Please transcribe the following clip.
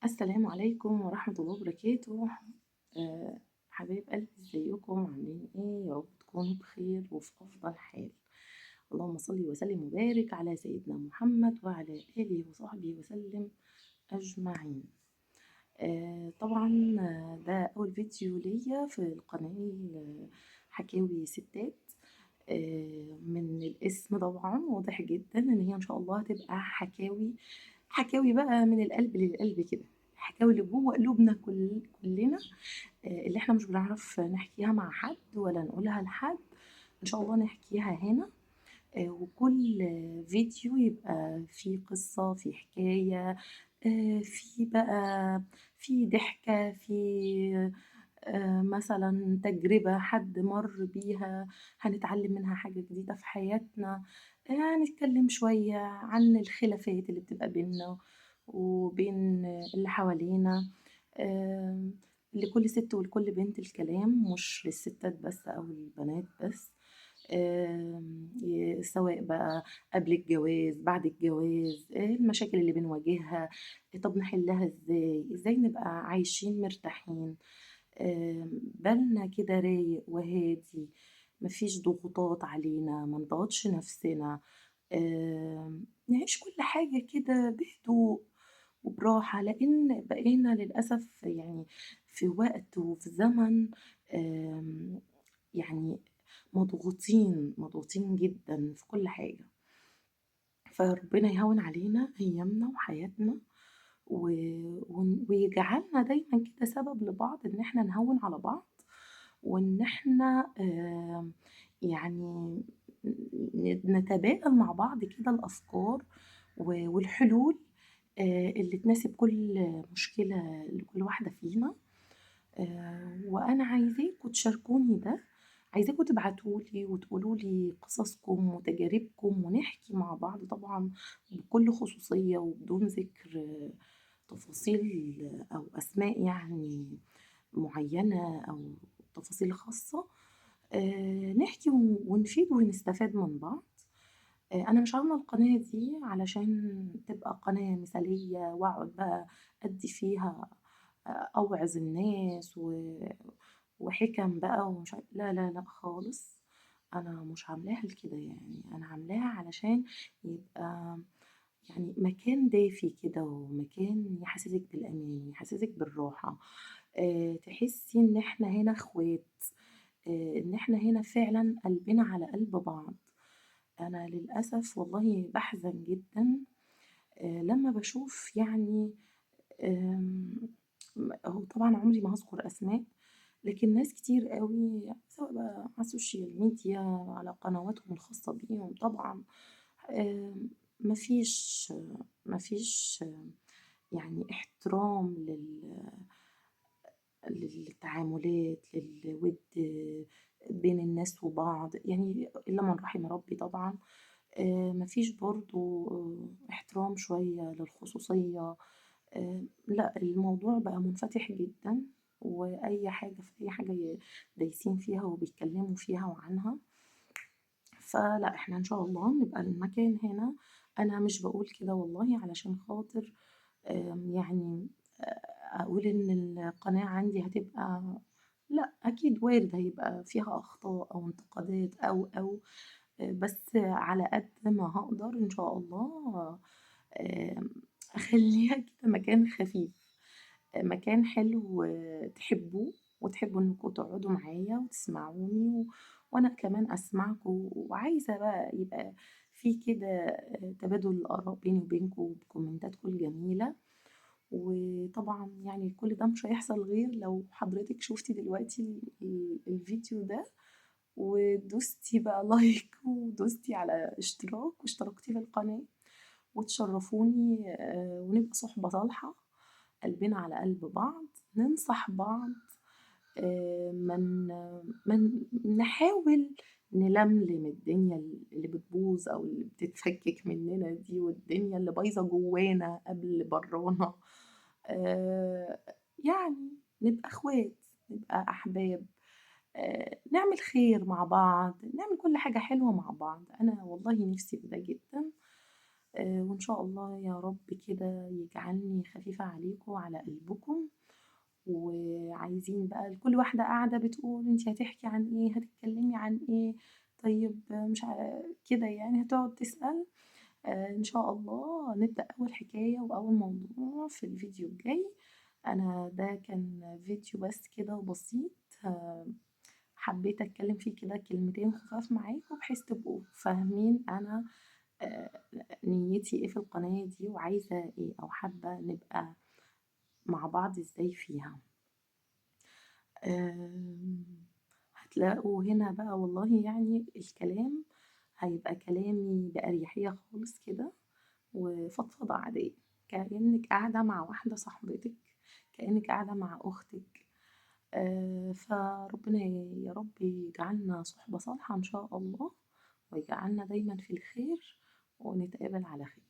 السلام عليكم ورحمة الله وبركاته. حبايب قلبي، ازيكم عاملين ايه؟ يا رب تكونوا بخير وفي أفضل حال. اللهم صل وسلم وبارك على سيدنا محمد وعلى آله وصحبه وسلم أجمعين. طبعا، ده أول فيديو ليا في القناة حكاوي ستات. من الاسم طبعا واضح جدا ان هي ان شاء الله هتبقى حكاوي بقى من القلب للقلب كده. حكاوي اللي جوه قلوبنا كلنا، اللي احنا مش بنعرف نحكيها مع حد ولا نقولها لحد. ان شاء الله نحكيها هنا. وكل فيديو يبقى فيه قصة، فيه حكاية، في بقى في ضحكة، في مثلا تجربة حد مر بيها، هنتعلم منها حاجة جديدة في حياتنا. هنتكلم شوية عن الخلافات اللي بتبقى بينا وبين اللي حوالينا. آم، لكل ست ولكل بنت الكلام، مش للستات بس أو البنات بس. سواء بقى قبل الجواز، بعد الجواز، المشاكل اللي بنواجهها، طب نحلها ازاي نبقى عايشين مرتاحين، بالنا كده رايق وهادي، مفيش ضغوطات علينا، ما نضغطش نفسنا. نعيش كل حاجة كده بهدوء وبراحة، لأن بقينا للأسف يعني في وقت وفي زمن، آم، يعني مضغوطين جدا في كل حاجة. فربنا يهون علينا أيامنا وحياتنا، ويجعلنا دايما كده سبب لبعض إن احنا نهون على بعض، وإن احنا يعني نتبادل مع بعض كده الأفكار والحلول، اللي تناسب كل مشكلة لكل واحدة فينا. وأنا عايزاكم تشاركوني ده، عايزاكم تبعتوا لي وتقولوا لي قصصكم وتجاربكم، ونحكي مع بعض طبعا بكل خصوصية وبدون ذكر تفاصيل أو أسماء يعني معينة أو تفاصيل خاصة. نحكي ونفيد ونستفاد من بعض. أنا مش عاملة القناة دي علشان تبقى قناة مثالية وأقعد بقى أدي فيها أوعظ الناس وحكم بقى ومش لا لا لا خالص. أنا مش عاملاها لكده، يعني أنا عاملاها علشان يبقى يعني مكان دافي كده، ومكان يحسسك بالأمان، يحسسك بالراحة. تحسي إن احنا هنا اخوات، إن احنا هنا فعلا قلبنا على قلب بعض. أنا للأسف والله بحزن جدا لما بشوف يعني، آم، هو طبعا عمري ما هذكر أسماء، لكن ناس كتير قوي سواء بقى على السوشيال ميديا، على قنواتهم الخاصة بيهم طبعا، مفيش مفيش يعني احترام للتعاملات، للود بين الناس وبعض، يعني إلا من رحم ربي طبعا. مفيش برضو احترام شوية للخصوصية. لأ، الموضوع بقى منفتح جدًا، وأي حاجة في أي حاجة دايسين فيها وبيتكلموا فيها وعنها. فلأ، إحنا إن شاء الله نبقى المكان هنا. أنا مش باقول كده والله علشان خاطر يعني أقول إن القناة عندي هتبقى، لأ، أكيد وارد هيبقى فيها أخطاء أو انتقادات أو بس على قد ما هاقدر إن شاء الله آمم أخلّيها كده مكان خفيف، مكان حلو تحبوه، وتحبوا إنكم تقعدوا معايا وتسمعوني، وأنا كمان أسمعكم. وعايزة بقى يبقى في كده تبادل الآراء بيني وبينكم بكومنتاتكم الجميلة. وطبعًا يعني كل ده مش هيحصل غير لو حضرتِك شُفتِ دلوقتي الفيديو ده ودوستِ بقى لايك ودوستِ على اشتراك واشتركتِ في القناة، وتشرفوني ونبقى صُحبة صالحة، قلبنا على قلب بعض، ننصح بعض، نحاول نلملم الدنيا اللي بتبوظ أو اللي بتتفكك مننا دي، والدنيا اللي بايظة جوانا قبل برانا. آآ يعني نبقى إخوات، نبقى أحباب، نعمل خير مع بعض، نعمل كل حاجة حلوة مع بعض. أنا والله نِفْسي في ده جدًا. وإن شاء الله يا رب كده يجعلني خفيفة عليكم وعلى قلبكم. وعايزين بقى كل واحدة قاعدة بتقول انتي هتحكي عن ايه، هتتكلمي عن ايه، طيب مش كده يعني هتقعد تسأل. ان شاء الله نبدأ اول حكاية واول موضوع في الفيديو الجاي. انا ده كان فيديو بس كده بسيط، آه، حبيت اتكلم فيه كده كلمتين خفاف معاكم بحيث تبقوا فاهمين انا آه، نيتي ايه في القناة دي وعايزة ايه او حابة نبقى مع بعض ازاي فيها. آمم، هتلاقوا هنا بقى والله يعني الكلام هيبقى كلامي بأريحية خالص كده، وفضفضة عادية، كأنِك قاعدة مع واحدة صاحبتِك، كأنِك قاعدة مع أختِك. فربنا يا رب يجعلنا صُحبة صالحة إن شاء الله، ويجعلنا دايمًا في الخير، ونتقابل على خير.